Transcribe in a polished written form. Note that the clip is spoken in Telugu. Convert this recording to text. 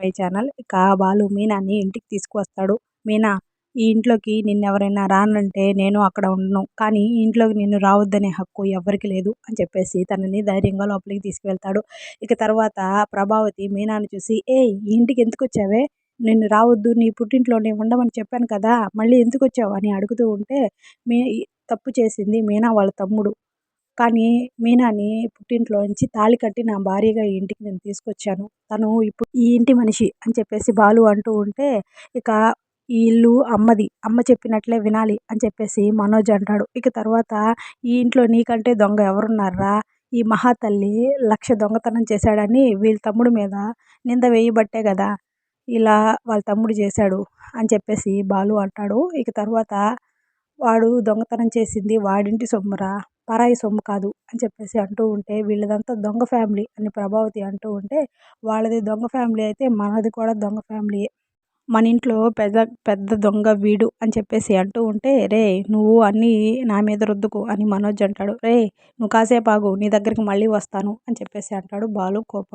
My channel. ఇక బాలు మీనాని ఇంటికి తీసుకువస్తాడు. మీనా, ఈ ఇంట్లోకి నిన్నెవరైనా రానంటే నేను అక్కడ ఉండను, కానీ ఈ ఇంట్లోకి నిన్ను రావద్దనే హక్కు ఎవ్వరికి లేదు అని చెప్పేసి తనని ధైర్యంగా లోపలికి తీసుకువెళ్తాడు. ఇక తర్వాత ప్రభావతి మీనాని చూసి, ఏ ఈ ఇంటికి ఎందుకు వచ్చావే, నిన్ను రావద్దు, నీ పుట్టింట్లోనే ఉండమని చెప్పాను కదా, మళ్ళీ ఎందుకు వచ్చావు అని అడుగుతూ ఉంటే, మీ తప్పు చేసింది మీనా వాళ్ళ తమ్ముడు, కానీ మీనాని పుట్టింట్లోంచి తాళి కట్టి నా భార్యగా ఈ ఇంటికి నేను తీసుకొచ్చాను, తను ఇప్పుడు ఈ ఇంటి మనిషి అని చెప్పేసి బాలు అంటూ ఉంటే, ఇక ఈ ఇల్లు అమ్మది, అమ్మ చెప్పినట్లే వినాలి అని చెప్పేసి మనోజ్ అంటాడు. ఇక తర్వాత ఈ ఇంట్లో నీకంటే దొంగ ఎవరున్నారా, ఈ మహాతల్లి 1,00,000 దొంగతనం చేశాడని వీళ్ళ తమ్ముడి మీద నింద వేయబట్టే కదా ఇలా వాళ్ళ తమ్ముడు చేశాడు అని చెప్పేసి బాలు అంటాడు. ఇక తర్వాత వాడు దొంగతనం చేసింది వాడింటి సొమ్మురా, పరాయి సొమ్ము కాదు అని చెప్పేసి అంటూ ఉంటే, వీళ్ళదంతా దొంగ ఫ్యామిలీ అని ప్రభావతి అంటూ ఉంటే, వాళ్ళది దొంగ ఫ్యామిలీ అయితే మనది కూడా దొంగ ఫ్యామిలీయే, మన ఇంట్లో పెద్ద పెద్ద దొంగ వీడు అని చెప్పేసి అంటూ ఉంటే, రే నువ్వు అన్నీ నా మీద రుద్దుకు అని మనోజ్ అంటాడు. రే నువ్వు కాసేపు ఆగు, నీ దగ్గరికి మళ్ళీ వస్తాను అని చెప్పేసి అంటాడు బాలు కోపం.